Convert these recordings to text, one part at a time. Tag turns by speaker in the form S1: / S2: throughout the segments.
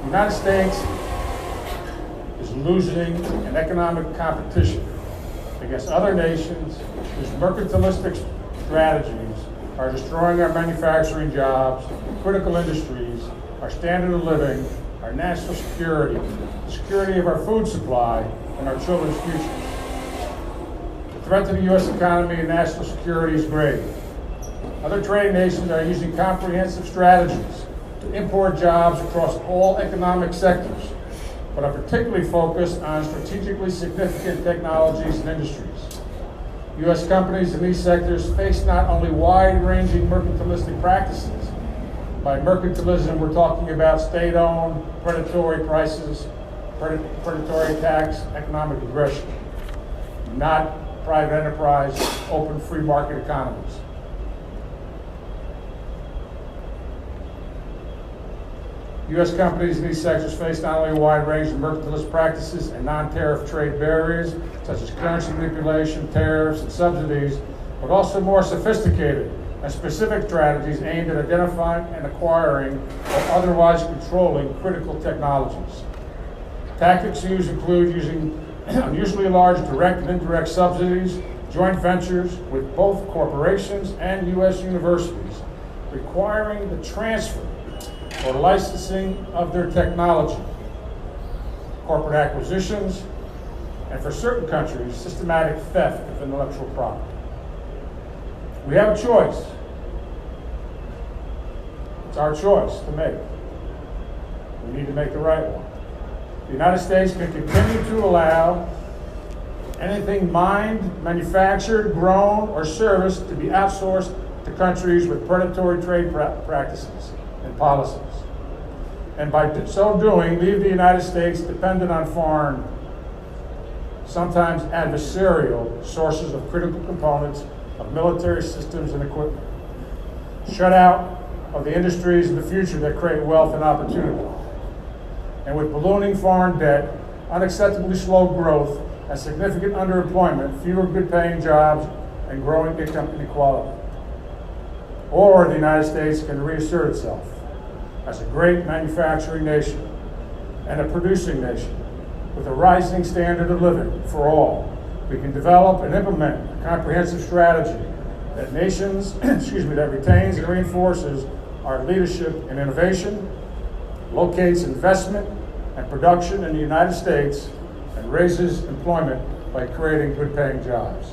S1: United States is losing in economic competition against other nations whose mercantilistic strategies are destroying our manufacturing jobs, critical industries, our standard of living, our national security, the security of our food supply, and our children's futures. The threat to the U.S. economy and national security is grave. Other trade nations are using comprehensive strategies to import jobs across all economic sectors, but are particularly focused on strategically significant technologies and industries. U.S. companies in these sectors face not only wide-ranging mercantilistic practices. By mercantilism, we're talking about state-owned, predatory prices, predatory tax, economic aggression, not private enterprise, open free market economies. U.S. companies in these sectors face not only a wide range of mercantilist practices and non-tariff trade barriers, such as currency manipulation, tariffs, and subsidies, but also more sophisticated and specific strategies aimed at identifying and acquiring or otherwise controlling critical technologies. Tactics used include using unusually large direct and indirect subsidies, joint ventures with both corporations and U.S. universities, requiring the transfer or licensing of their technology, corporate acquisitions, and for certain countries, systematic theft of intellectual property. We have a choice. It's our choice to make. We need to make the right one. The United States can continue to allow anything mined, manufactured, grown, or serviced to be outsourced to countries with predatory trade practices and policies. And by so doing, leave the United States dependent on foreign, sometimes adversarial, sources of critical components of military systems and equipment. Shut out of the industries of the future that create wealth and opportunity. And with ballooning foreign debt, unacceptably slow growth, and significant underemployment, fewer good-paying jobs, and growing income inequality. Or the United States can reassert itself as a great manufacturing nation and a producing nation with a rising standard of living for all. We can develop and implement a comprehensive strategy that that retains and reinforces our leadership in innovation, locates investment and production in the United States, and raises employment by creating good-paying jobs.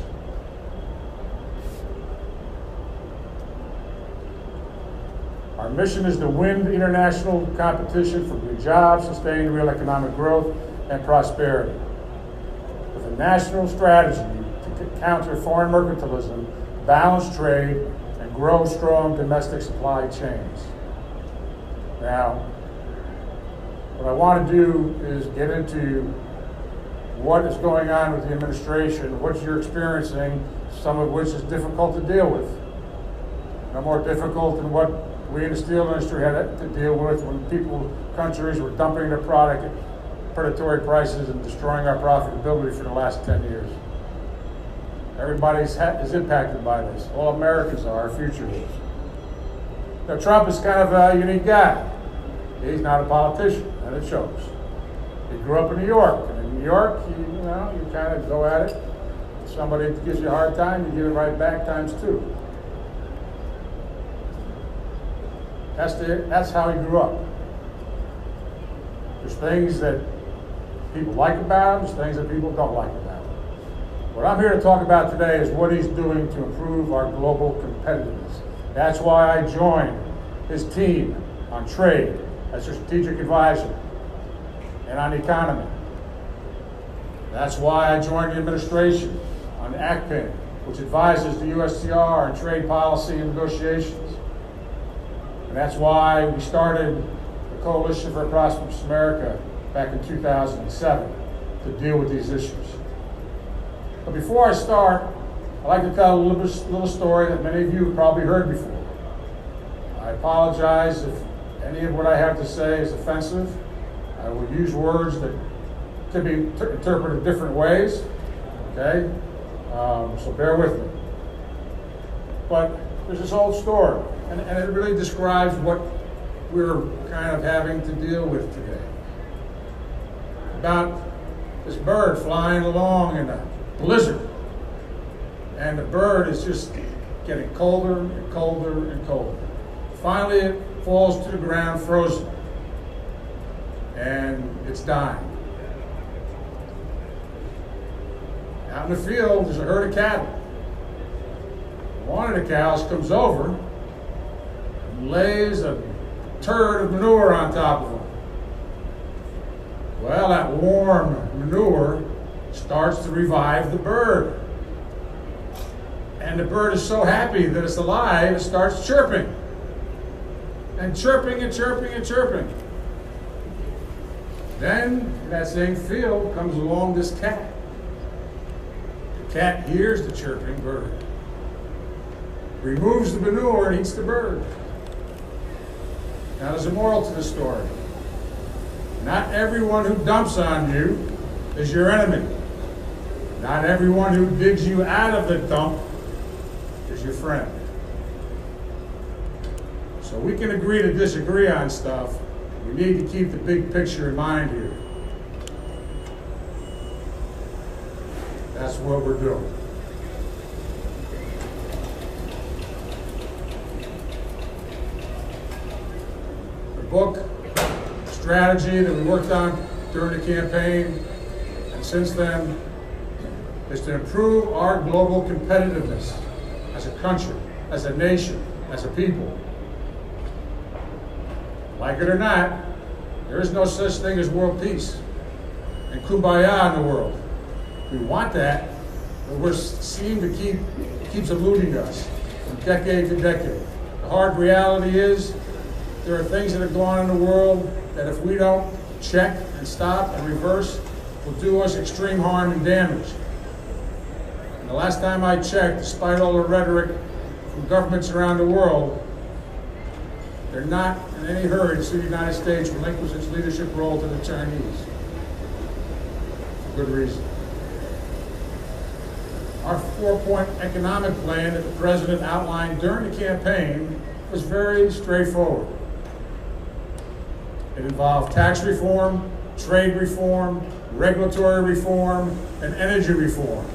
S1: Our mission is to win the international competition for good jobs, sustain real economic growth, and prosperity, with a national strategy to counter foreign mercantilism, balance trade, and grow strong domestic supply chains. Now, what I want to do is get into what is going on with the administration, what you're experiencing, some of which is difficult to deal with. No more difficult than what we in the steel industry had to deal with when countries were dumping their product at predatory prices and destroying our profitability for the last 10 years. Everybody is impacted by this. All Americans are, our future is. Now, Trump is kind of a unique guy. He's not a politician, and it shows. He grew up in New York, and in New York, you kind of go at it. If somebody gives you a hard time, you give it right back times two. That's how he grew up. There's things that people like about him, there's things that people don't like about him. What I'm here to talk about today is what he's doing to improve our global competitiveness. That's why I joined his team on trade as a strategic advisor and on economy. That's why I joined the administration on the ACPIN, which advises the USTR on trade policy and negotiations. And that's why we started the Coalition for a Prosperous America back in 2007 to deal with these issues. But before I start, I'd like to tell a little story that many of you have probably heard before. I apologize if any of what I have to say is offensive. I will use words that could be interpreted different ways, okay? So bear with me. But there's this old story, and it really describes what we're kind of having to deal with today. about this bird flying along in a blizzard. And the bird is just getting colder and colder and colder. Finally, it falls to the ground frozen. And it's dying. Out in the field, there's a herd of cattle. One of the cows comes over and lays a turd of manure on top of them. Well, that warm manure starts to revive the bird. And the bird is so happy that it's alive, it starts chirping. And chirping and chirping and chirping. Then, in that same field, comes along this cat. The cat hears the chirping bird, removes the manure and eats the bird. Now, there's a moral to the story. Not everyone who dumps on you is your enemy. Not everyone who digs you out of the dump is your friend. So we can agree to disagree on stuff. We need to keep the big picture in mind here. That's what we're doing. The book strategy that we worked on during the campaign and since then is to improve our global competitiveness as a country, as a nation, as a people. Like it or not, there is no such thing as world peace and kumbaya in the world. We want that, but we seem to keeps eluding us from decade to decade. The hard reality is there are things that are going on in the world that if we don't check and stop and reverse, will do us extreme harm and damage. And the last time I checked, despite all the rhetoric from governments around the world, they're not in any hurry to see the United States relinquish its leadership role to the Chinese. For good reason. Our 4-point economic plan that the president outlined during the campaign was very straightforward. It involved tax reform, trade reform, regulatory reform, and energy reform.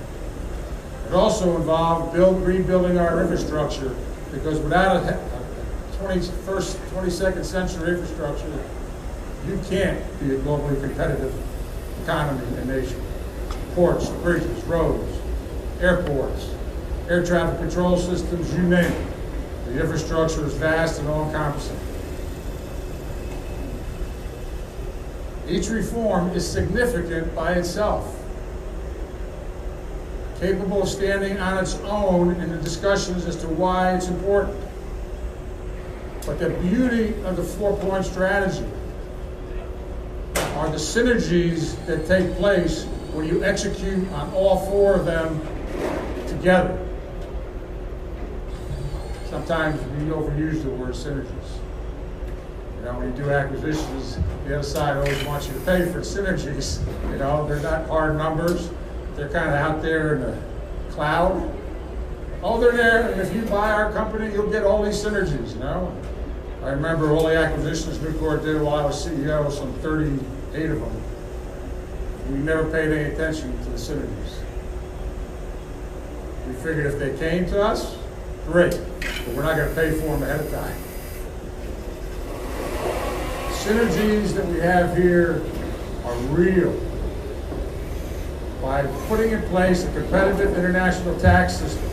S1: It also involved rebuilding our infrastructure, because without a 22nd century infrastructure, you can't be a globally competitive economy and nation. Ports, bridges, roads, airports, air traffic control systems, you name it. The infrastructure is vast and all-encompassing. Each reform is significant by itself, capable of standing on its own in the discussions as to why it's important. But the beauty of the 4-point strategy are the synergies that take place when you execute on all 4 of them together. Sometimes we overuse the word synergies. You know, when you do acquisitions, the other side always wants you to pay for synergies. You know, they're not hard numbers. They're kind of out there in the cloud. Oh, they're there, and if you buy our company, you'll get all these synergies, you know? I remember all the acquisitions Nucor did while I was CEO, some 38 of them. We never paid any attention to the synergies. We figured if they came to us, great, but we're not going to pay for them ahead of time. Synergies that we have here are real. By putting in place a competitive international tax system,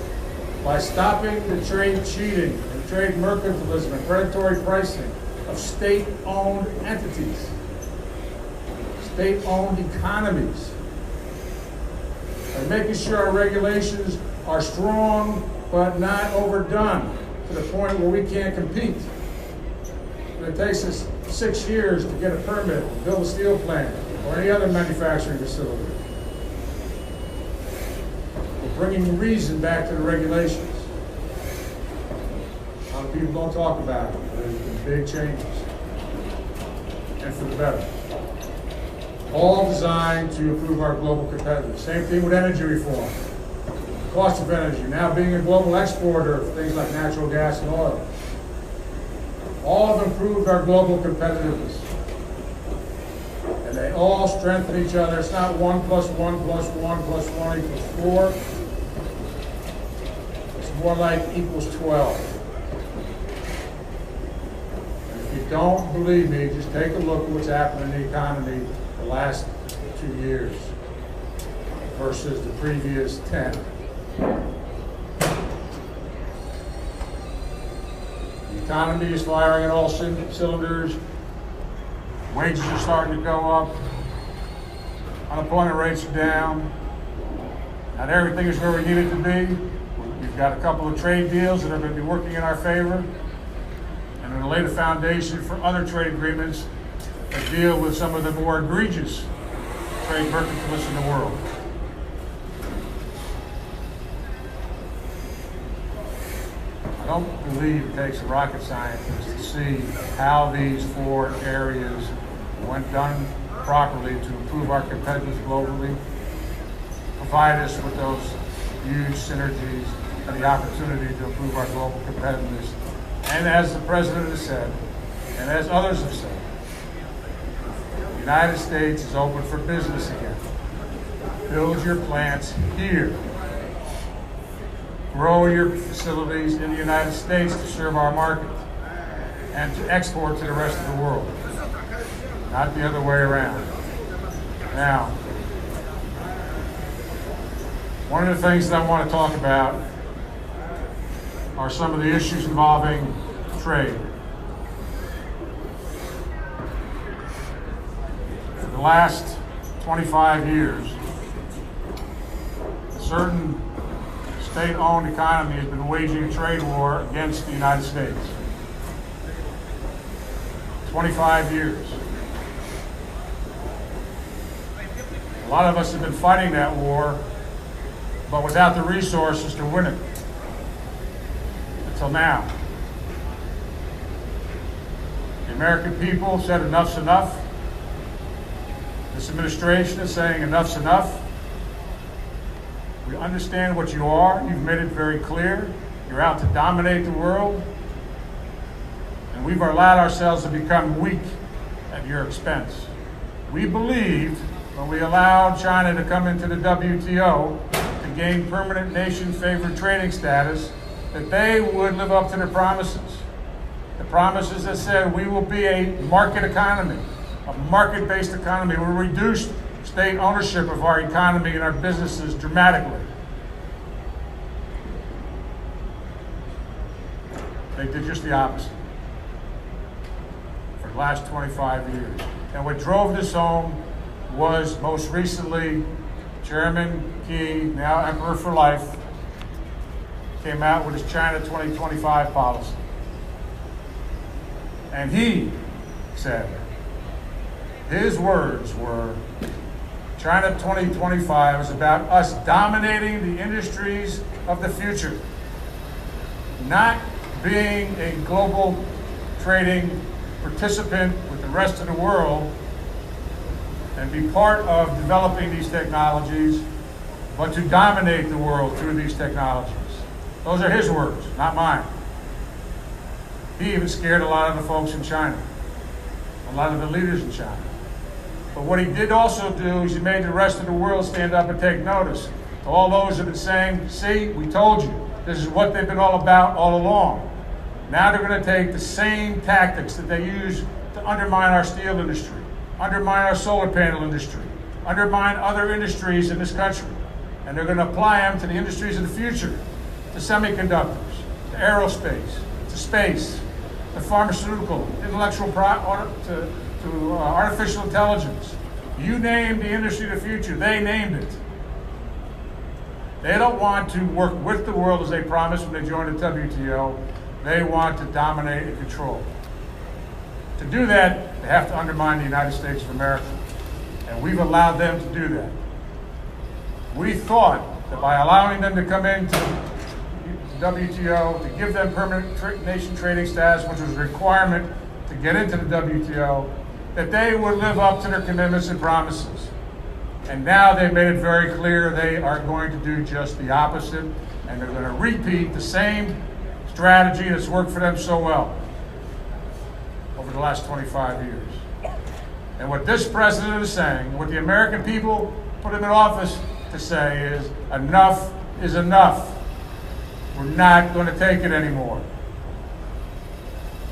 S1: by stopping the trade cheating and trade mercantilism and predatory pricing of state-owned entities, state-owned economies, by making sure our regulations are strong but not overdone to the point where we can't compete. It takes us 6 years to get a permit to build a steel plant or any other manufacturing facility. We're bringing reason back to the regulations. A lot of people don't talk about it, but there's been big changes, and for the better. All designed to improve our global competitiveness. Same thing with energy reform. Cost of energy, now being a global exporter of things like natural gas and oil. All have improved our global competitiveness. And and they all strengthen each other. It's not 1 + 1 + 1 + 1 = 4. It's more like equals 12. And if you don't believe me, just take a look at what's happened in the economy the last 2 years versus the previous 10. The economy is firing at all cylinders. Wages are starting to go up. Unemployment rates are down. Not everything is where we need it to be. We've got a couple of trade deals that are going to be working in our favor. And we're going to lay the foundation for other trade agreements that deal with some of the more egregious trade mercantilists in the world. I don't believe it takes a rocket scientist to see how these 4 areas, when done properly, to improve our competitiveness globally, provide us with those huge synergies and the opportunity to improve our global competitiveness. And as the President has said, and as others have said, the United States is open for business again. Build your plants here. Grow your facilities in the United States to serve our market and to export to the rest of the world, not the other way around. Now, one of the things that I want to talk about are some of the issues involving trade. For the last 25 years, a certain state-owned economy has been waging a trade war against the United States. 25 years. A lot of us have been fighting that war, but without the resources to win it. Until now. The American people said enough's enough. This administration is saying enough's enough. We understand what you are. You've made it very clear. You're out to dominate the world. And we've allowed ourselves to become weak at your expense. We believed when we allowed China to come into the WTO to gain permanent nation-favored trading status that they would live up to their promises. The promises that said we will be a market economy, a market-based economy. We'll reduce state ownership of our economy and our businesses dramatically. They did just the opposite for the last 25 years. And what drove this home was most recently Chairman Xi, now Emperor for Life, came out with his China 2025 policy. And he said, his words were, China 2025 is about us dominating the industries of the future, not being a global trading participant with the rest of the world and be part of developing these technologies, but to dominate the world through these technologies. Those are his words, not mine. He even scared a lot of the folks in China, a lot of the leaders in China. But what he did also do is he made the rest of the world stand up and take notice. To all those who have been saying, see, we told you, this is what they've been all about all along. Now they're going to take the same tactics that they use to undermine our steel industry, undermine our solar panel industry, undermine other industries in this country. And they're going to apply them to the industries of the future, to semiconductors, to aerospace, to space, to pharmaceutical, intellectual to artificial intelligence. You named the industry of the future, they named it. They don't want to work with the world as they promised when they joined the WTO. They want to dominate and control. To do that, they have to undermine the United States of America. And we've allowed them to do that. We thought that by allowing them to come into the WTO, to give them permanent nation trading status, which was a requirement to get into the WTO, that they would live up to their commitments and promises. And now they've made it very clear they are going to do just the opposite, and they're going to repeat the same strategy that's worked for them so well over the last 25 years. And what this president is saying, what the American people put him in office to say is, enough is enough. We're not going to take it anymore.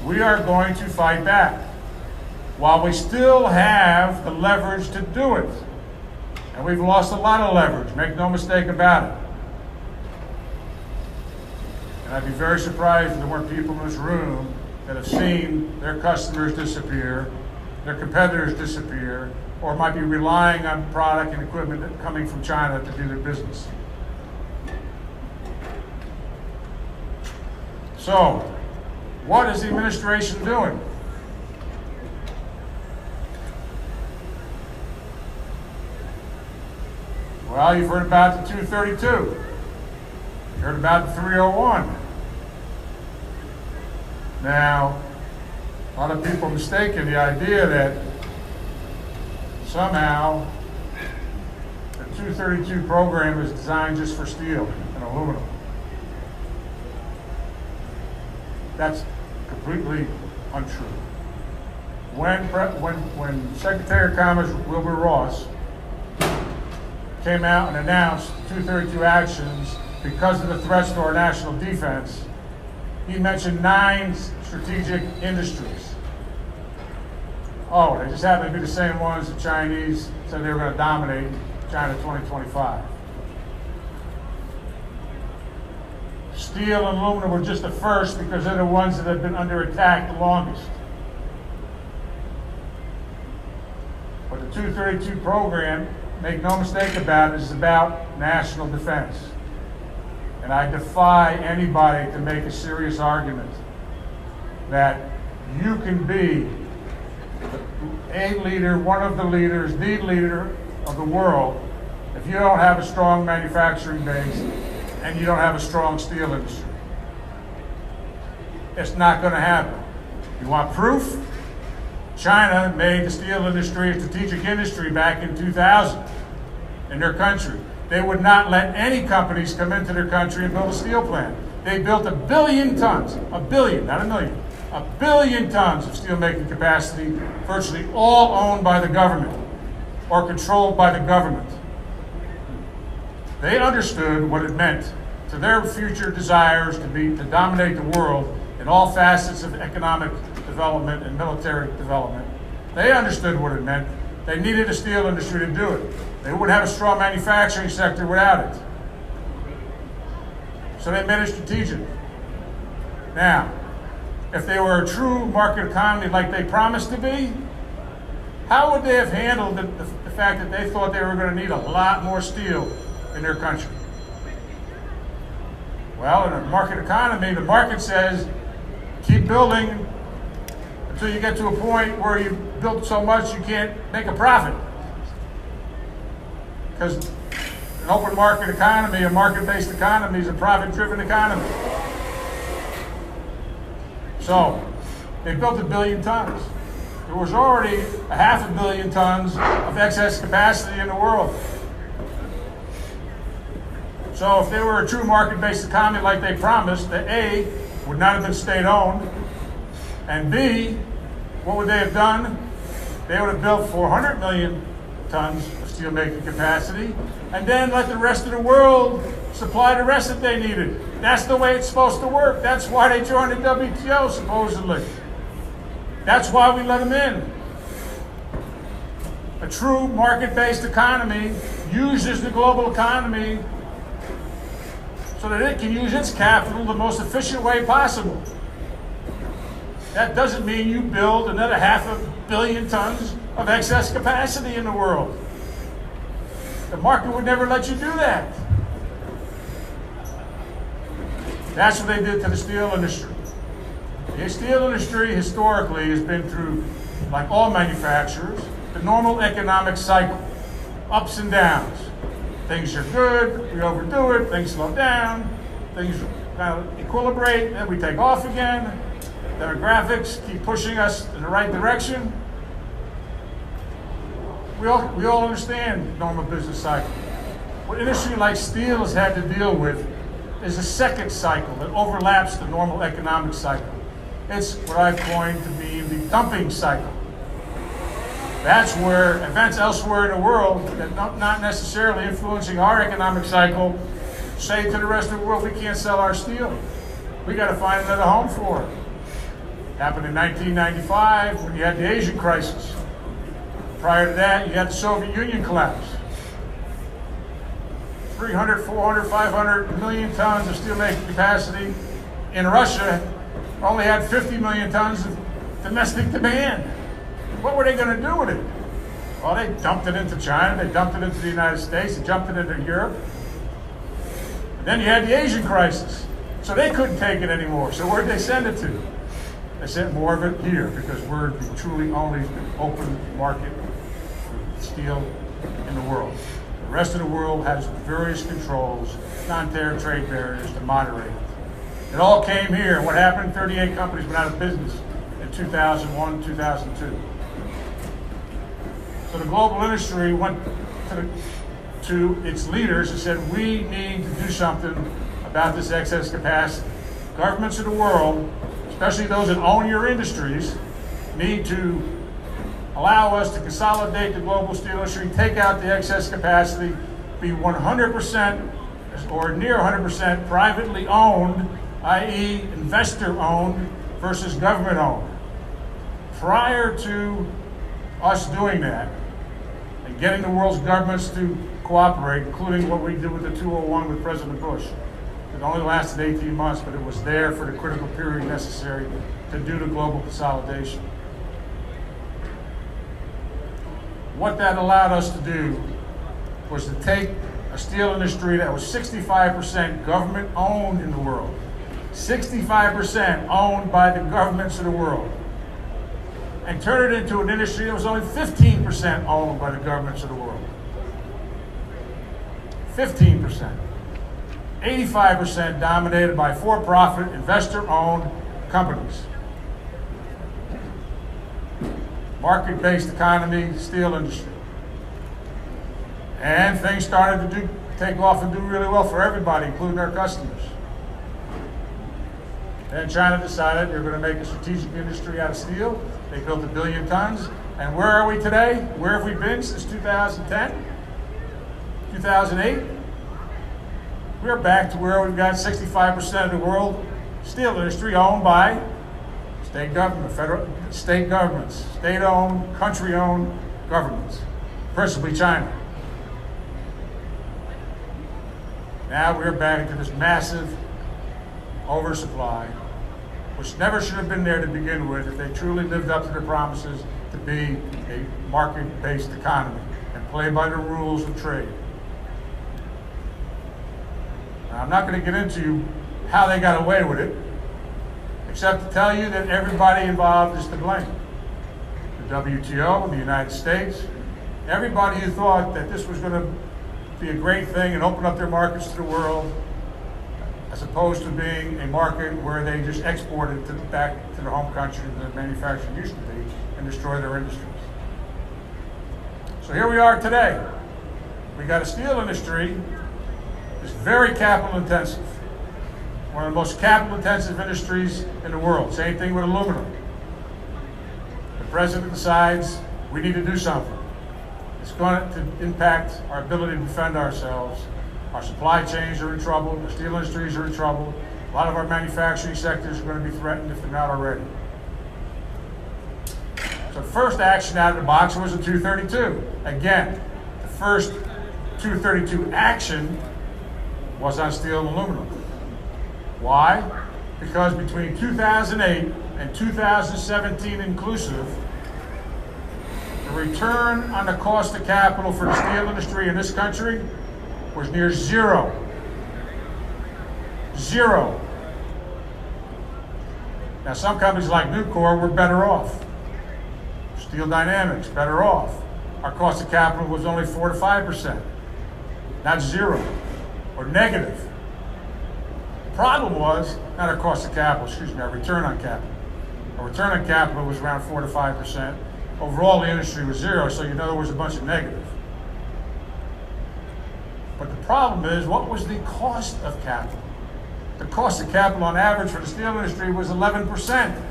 S1: We are going to fight back while we still have the leverage to do it. And we've lost a lot of leverage, make no mistake about it. And I'd be very surprised if there weren't people in this room that have seen their customers disappear, their competitors disappear, or might be relying on product and equipment coming from China to do their business. So, what is the administration doing? Well, you've heard about the 232. You heard about the 301. Now, a lot of people mistaken the idea that somehow the 232 program is designed just for steel and aluminum. That's completely untrue. When Secretary of Commerce Wilbur Ross came out and announced 232 actions because of the threats to our national defense, he mentioned 9 strategic industries. Oh, they just happen to be the same ones the Chinese said they were going to dominate China 2025. Steel and aluminum were just the first because they're the ones that have been under attack the longest. But the 232 program, make no mistake about it, is about national defense. And I defy anybody to make a serious argument that you can be a leader, one of the leaders, the leader of the world if you don't have a strong manufacturing base and you don't have a strong steel industry. It's not going to happen. You want proof? China made the steel industry a strategic industry back in 2000 in their country. They would not let any companies come into their country and build a steel plant. They built 1 billion tons, 1 billion, not a million, 1 billion tons of steelmaking capacity, virtually all owned by the government or controlled by the government. They understood what it meant to their future desires to dominate the world in all facets of economic development and military development. They understood what it meant. They needed a steel industry to do it. They wouldn't have a strong manufacturing sector without it. So they made it strategic. Now, if they were a true market economy like they promised to be, how would they have handled the fact that they thought they were going to need a lot more steel in their country? Well, in a market economy, the market says, keep building until you get to a point where you built so much you can't make a profit. Because an open market economy, a market-based economy, is a profit-driven economy. So, they built 1 billion tons. There was already 500 million tons of excess capacity in the world. So if they were a true market-based economy like they promised, the A would not have been state-owned, and B, what would they have done? They would have built 400 million tons of steelmaking capacity, and then let the rest of the world supply the rest that they needed. That's the way it's supposed to work. That's why they joined the WTO, supposedly. That's why we let them in. A true market-based economy uses the global economy so that it can use its capital the most efficient way possible. That doesn't mean you build another 500 million tons of excess capacity in the world. The market would never let you do that. That's what they did to the steel industry. The steel industry historically has been through, like all manufacturers, the normal economic cycle, ups and downs. Things are good, we overdo it, things slow down, things kind of equilibrate, then we take off again. Demographics keep pushing us in the right direction. We all understand normal business cycle. What industry like steel has had to deal with is a second cycle that overlaps the normal economic cycle. It's what I've coined to be the dumping cycle. That's where events elsewhere in the world that not necessarily influencing our economic cycle say to the rest of the world, we can't sell our steel. We got to find another home for it. Happened in 1995 when you had the Asian crisis. Prior to that, you had the Soviet Union collapse. 300, 400, 500 million tons of steelmaking capacity in Russia only had 50 million tons of domestic demand. What were they going to do with it? Well, they dumped it into China, they dumped it into the United States, they dumped it into Europe. And then you had the Asian crisis. So they couldn't take it anymore. So where'd they send it to? They sent more of it here because we're the truly only open market for steel in the world. The rest of the world has various controls, non-tariff trade barriers to moderate it. It all came here. What happened? 38 companies went out of business in 2001, 2002. So the global industry went to its leaders and said, we need to do something about this excess capacity. Governments of the world, especially those that own your industries, need to allow us to consolidate the global steel industry, take out the excess capacity, be 100% or near 100% privately owned, i.e. investor owned versus government owned. Prior to us doing that and getting the world's governments to cooperate, including what we did with the 201 with President Bush, it only lasted 18 months, but it was there for the critical period necessary to do the global consolidation. What that allowed us to do was to take a steel industry that was 65% government owned in the world, 65% owned by the governments of the world, and turn it into an industry that was only 15% owned by the governments of the world. 15%. 85% dominated by for-profit, investor-owned companies. Market-based economy, steel industry. And things started to take off and do really well for everybody, including our customers. Then China decided they're going to make a strategic industry out of steel. They built 1 billion tons. And where are we today? Where have we been since 2010? 2008? We're back to where we've got 65% of the world steel industry owned by state government, federal, state governments, state-owned, country-owned governments, principally China. Now we're back into this massive oversupply, which never should have been there to begin with if they truly lived up to their promises to be a market-based economy and play by the rules of trade. Now, I'm not going to get into how they got away with it, except to tell you that everybody involved is to blame. The WTO, the United States, everybody who thought that this was going to be a great thing and open up their markets to the world, as opposed to being a market where they just exported back to their home country that manufacturing used to be and destroy their industries. So here we are today. We got a steel industry that's very capital intensive. One of the most capital intensive industries in the world. Same thing with aluminum. The president decides we need to do something. It's going to impact our ability to defend ourselves. Our supply chains are in trouble. The steel industries are in trouble. A lot of our manufacturing sectors are going to be threatened if they're not already. So the first action out of the box was a 232. Again, the first 232 action was on steel and aluminum. Why? Because between 2008 and 2017 inclusive, the return on the cost of capital for the steel industry in this country was near zero. Zero. Now some companies like Nucor were better off. Steel Dynamics, better off. Our cost of capital was only 4 to 5%, not zero or negative. The problem was not our cost of capital, our return on capital. Our return on capital was around 4 to 5%. Overall, the industry was zero, so you know there was a bunch of negative. But the problem is, what was the cost of capital? The cost of capital on average for the steel industry was 11%.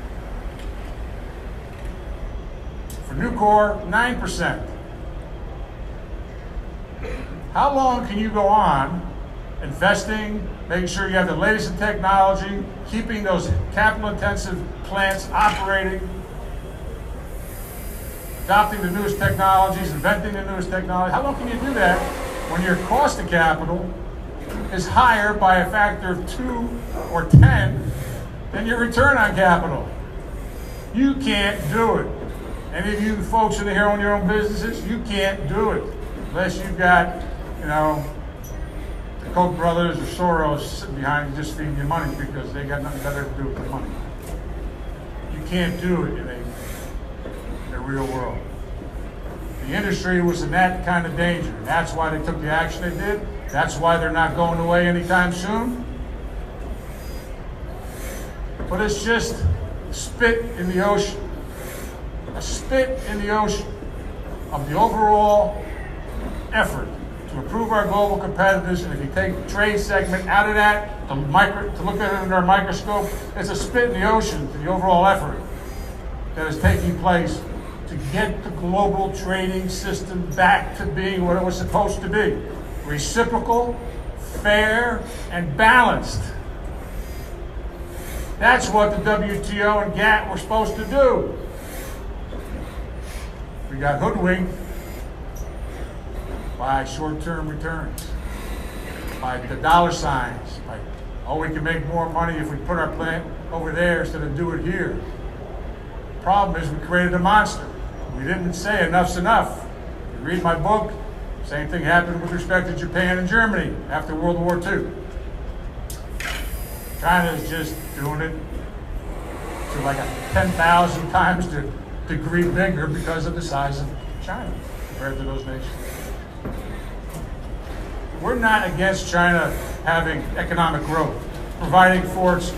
S1: For For Nucor, 9%. How long can you go on investing, making sure you have the latest in technology, keeping those capital-intensive plants operating, adopting the newest technologies, inventing the newest technology? How long can you do that when your cost of capital is higher by a factor of 2 or 10 than your return on capital? You can't do it. Any of you folks that are here own your own businesses, you can't do it unless you've got, the Koch brothers or Soros sitting behind you just feeding you money because they got nothing better to do with the money. You can't do it in the real world. The industry was in that kind of danger. And that's why they took the action they did. That's why they're not going away anytime soon. But it's just spit in the ocean. A spit in the ocean of the overall effort to improve our global competitiveness. And if you take the trade segment out of that, to look at it under a microscope, it's a spit in the ocean to the overall effort that is taking place to get the global trading system back to being what it was supposed to be. Reciprocal, fair, and balanced. That's what the WTO and GATT were supposed to do. We got hoodwinked by short-term returns, by the dollar signs, by, we can make more money if we put our plant over there instead of do it here. The problem is we created a monster. We didn't say enough's enough. You read my book, same thing happened with respect to Japan and Germany after World War II. China is just doing it to like a 10,000 times degree bigger because of the size of China compared to those nations. We're not against China having economic growth, providing for its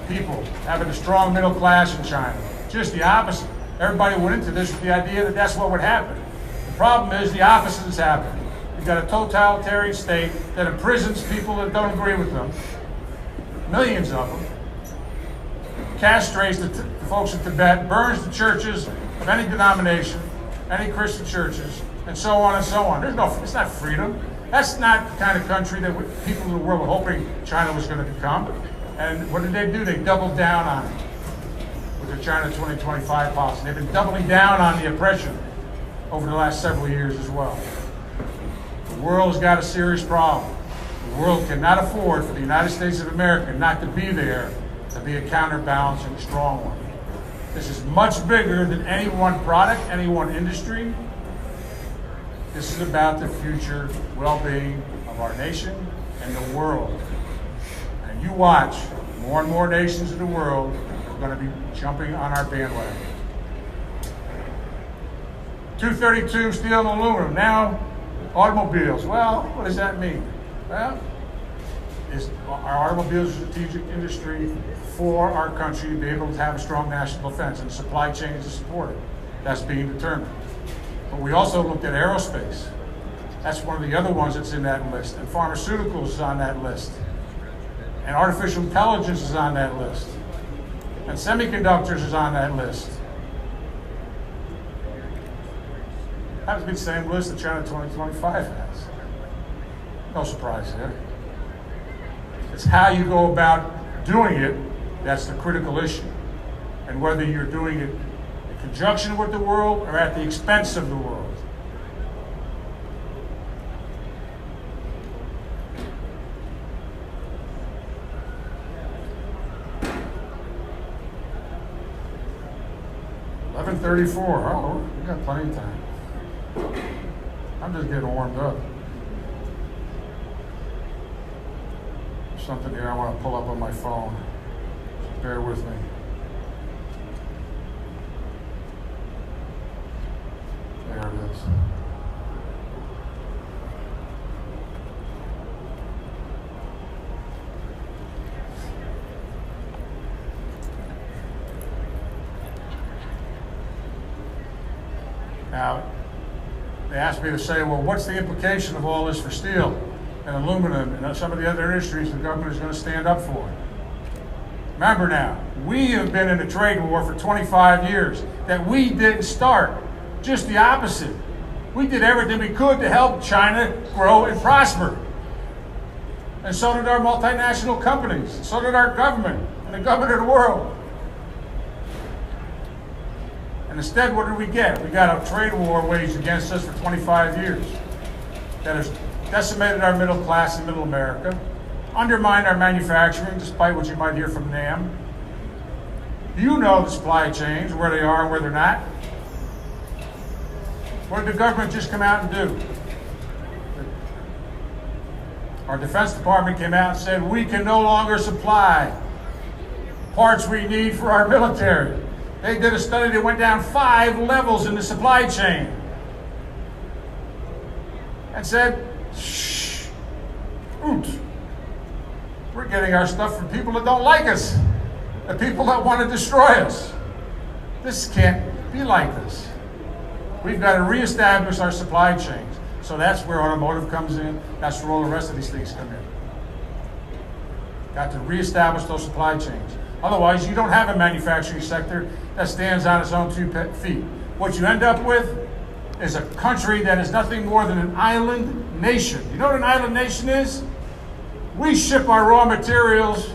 S1: people, having a strong middle class in China. Just the opposite. Everybody went into this with the idea that that's what would happen. The problem is the opposite is happening. You've got a totalitarian state that imprisons people that don't agree with them, millions of them, castrates the folks in Tibet, burns the churches of any denomination, any Christian churches, and so on and so on. It's not freedom. That's not the kind of country that people in the world were hoping China was going to become. And what did they do? They doubled down on it with their China 2025 policy. They've been doubling down on the oppression over the last several years as well. The world has got a serious problem. The world cannot afford for the United States of America not to be there to be a counterbalancing strong one. This is much bigger than any one product, any one industry. This is about the future well-being of our nation and the world. And you watch, more and more nations in the world are going to be jumping on our bandwagon. 232 steel and aluminum, now automobiles. Well, what does that mean? Well, our automobiles are a strategic industry for our country to be able to have a strong national defense and supply chains to support it. That's being determined. But we also looked at aerospace. That's one of the other ones that's in that list. And pharmaceuticals is on that list. And artificial intelligence is on that list. And semiconductors is on that list. Happens to be the same list that China 2025 has. No surprise there. It's how you go about doing it that's the critical issue. And whether you're doing it in conjunction with the world or at the expense of the world. $11:34. Oh, we got plenty of time. I'm just getting warmed up. There's something here I want to pull up on my phone. Just bear with me. There it is. Now, they asked me to say, well, what's the implication of all this for steel and aluminum and some of the other industries the government is going to stand up for? Remember now, we have been in a trade war for 25 years that we didn't start. Just the opposite. We did everything we could to help China grow and prosper. And so did our multinational companies. So did our government and the government of the world. And instead, what did we get? We got a trade war waged against us for 25 years that has decimated our middle class in middle America, undermined our manufacturing, despite what you might hear from NAM. You know the supply chains, where they are and where they're not. What did the government just come out and do? Our Defense Department came out and said, we can no longer supply parts we need for our military. They did a study that went down 5 levels in the supply chain and said, shh, oot. We're getting our stuff from people that don't like us, the people that want to destroy us. This can't be like this. We've got to reestablish our supply chains. So that's where automotive comes in. That's where all the rest of these things come in. Got to reestablish those supply chains. Otherwise, you don't have a manufacturing sector that stands on its own 2 feet. What you end up with is a country that is nothing more than an island nation. You know what an island nation is? We ship our raw materials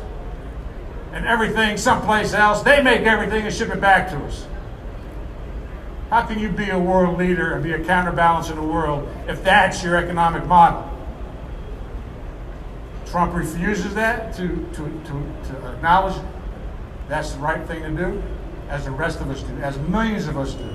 S1: and everything someplace else. They make everything and ship it back to us. How can you be a world leader and be a counterbalance in the world if that's your economic model? Trump refuses that to acknowledge that's the right thing to do, as the rest of us do, as millions of us do.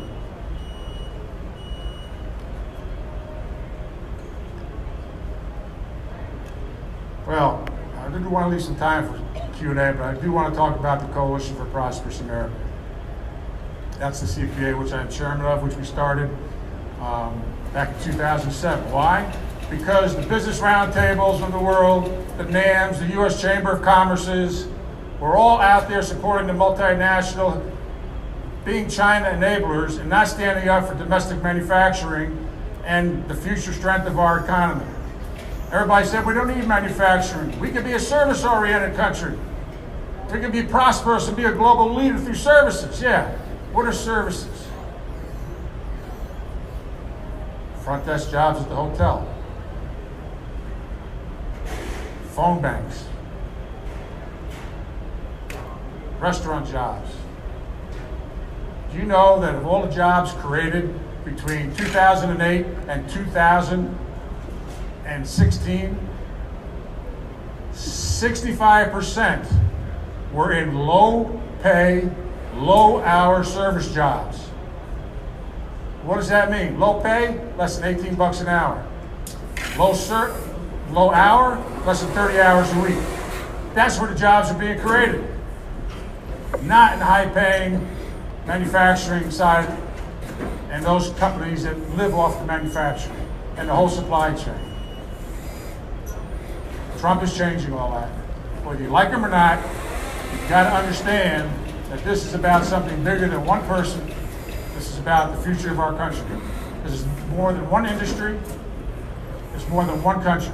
S1: Well, I do want to leave some time for Q&A, but I do want to talk about the Coalition for Prosperous America. That's the CPA, which I'm chairman of, which we started back in 2007. Why? Because the business roundtables of the world, the NAMs, the U.S. Chamber of Commerce's, we're all out there supporting the multinational, being China enablers and not standing up for domestic manufacturing and the future strength of our economy. Everybody said we don't need manufacturing. We can be a service-oriented country. We can be prosperous and be a global leader through services. Yeah. What are services? Front desk jobs at the hotel. Phone banks. Restaurant jobs. Do you know that of all the jobs created between 2008 and 2016, 65% were in low-pay, low-hour service jobs. What does that mean? Low pay, less than 18 bucks an hour. Low hour, less than 30 hours a week. That's where the jobs are being created. Not in the high-paying manufacturing side and those companies that live off the manufacturing and the whole supply chain. Trump is changing all that. Whether you like him or not, you've got to understand that this is about something bigger than one person. This is about the future of our country. This is more than one industry. It's more than one country.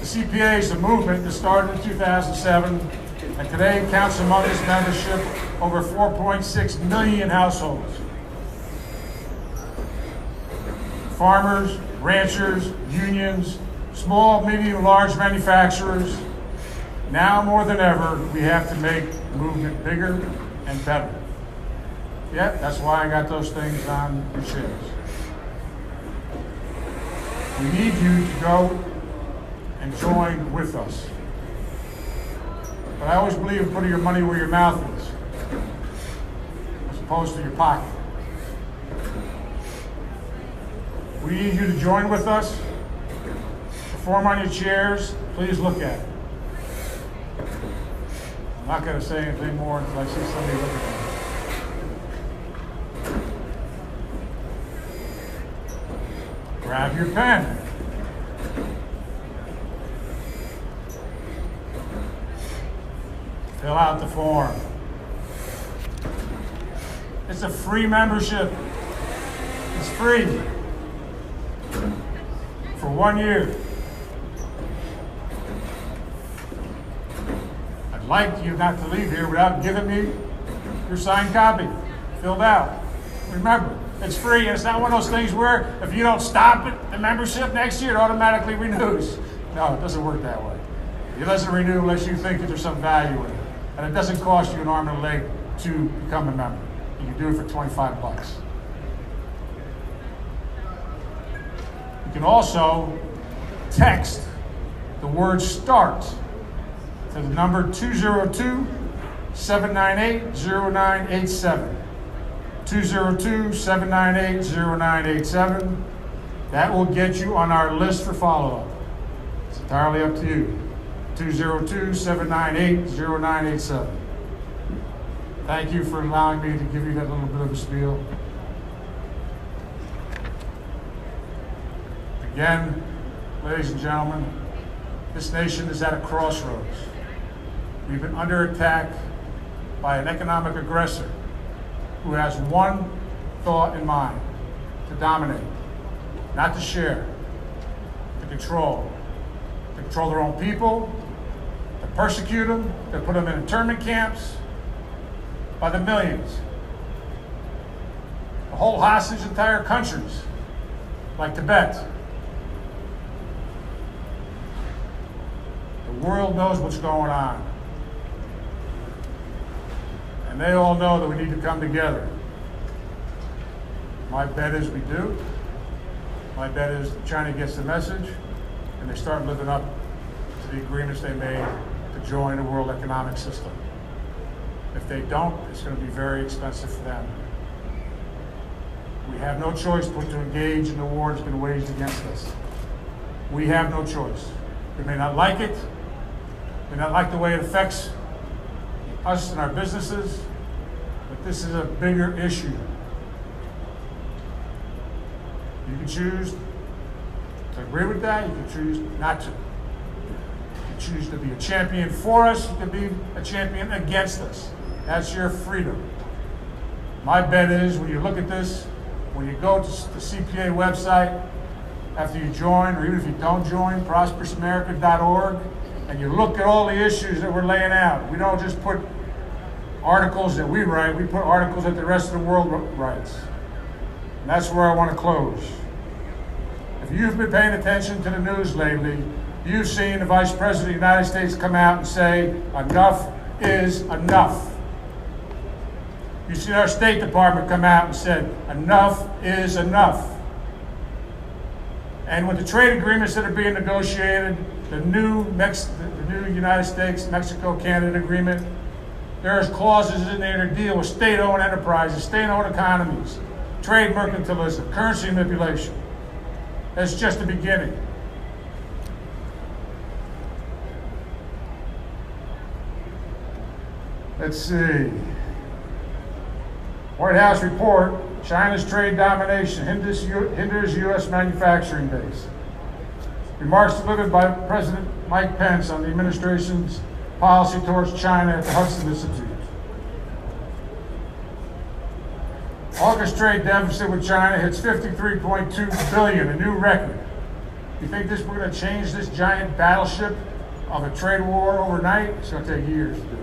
S1: The CPA is a movement that started in 2007, and today counts among its membership over 4.6 million households. Farmers, ranchers, unions, small, medium, large manufacturers. Now more than ever, we have to make the movement bigger and better. Yeah, that's why I got those things on the chairs. We need you to go and join with us. But I always believe in putting your money where your mouth is, as opposed to your pocket. We need you to join with us. The form on your chairs, please look at it. I'm not going to say anything more until I see somebody look at it. Grab your pen. Fill out the form. It's a free membership. It's free for 1 year. like you not to leave here without giving me your signed copy, filled out. Remember, it's free, and it's not one of those things where if you don't stop it, the membership next year, it automatically renews. No, it doesn't work that way. It doesn't renew unless you think that there's some value in it. And it doesn't cost you an arm and a leg to become a member. You can do it for 25 bucks. You can also text the word START to the number 202-798-0987. 202-798-0987. That will get you on our list for follow-up. It's entirely up to you. 202-798-0987. Thank you for allowing me to give you that little bit of a spiel. Again, ladies and gentlemen, this nation is at a crossroads. We've been under attack by an economic aggressor who has one thought in mind: to dominate, not to share, to control their own people, to persecute them, to put them in internment camps by the millions, to hold hostage entire countries like Tibet. The world knows what's going on. And they all know that we need to come together. My bet is we do. My bet is China gets the message and they start living up to the agreements they made to join the world economic system. If they don't, it's going to be very expensive for them. We have no choice but to engage in the war that's been waged against us. We have no choice. We may not like it. We may not like the way it affects us and our businesses, but this is a bigger issue. You can choose to agree with that, you can choose not to. You can choose to be a champion for us, you can be a champion against us. That's your freedom. My bet is when you look at this, when you go to the CPA website, after you join, or even if you don't join, prosperousamerica.org, and you look at all the issues that we're laying out. We don't just put articles that we write, we put articles that the rest of the world writes. And that's where I want to close. If you've been paying attention to the news lately, you've seen the Vice President of the United States come out and say, enough is enough. You've seen our State Department come out and said, enough is enough. And with the trade agreements that are being negotiated, the new United States-Mexico-Canada agreement, there's clauses in there to deal with state-owned enterprises, state-owned economies, trade mercantilism, currency manipulation. That's just the beginning. Let's see. White House report, China's trade domination hinders U.S. manufacturing base. Remarks delivered by President Mike Pence on the administration's policy towards China at the Hudson Institute. August trade deficit with China hits $53.2 billion, a new record. You think we're going to change this giant battleship of a trade war overnight? It's going to take years to do it.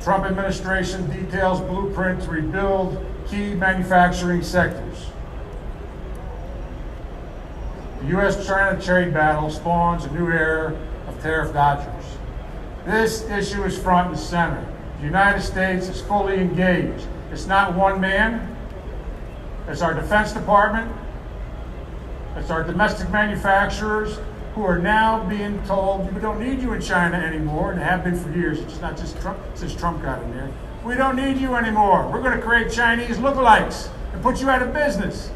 S1: Trump administration details blueprint to rebuild key manufacturing sectors. The U.S.-China trade battle spawns a new era of tariff dodgers. This issue is front and center. The United States is fully engaged. It's not one man. It's our Defense Department. It's our domestic manufacturers who are now being told, we don't need you in China anymore, and have been for years. It's not just Trump, since Trump got in there. We don't need you anymore. We're going to create Chinese lookalikes and put you out of business.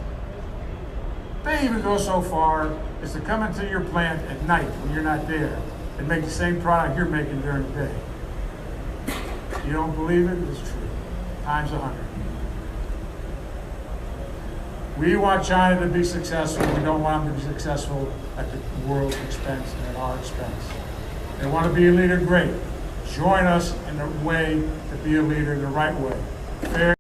S1: They even go so far as to come into your plant at night when you're not there and make the same product you're making during the day. You don't believe it? It's true. Times 100. We want China to be successful. We don't want them to be successful at the world's expense and at our expense. They want to be a leader, great. Join us in the way to be a leader the right way. Fair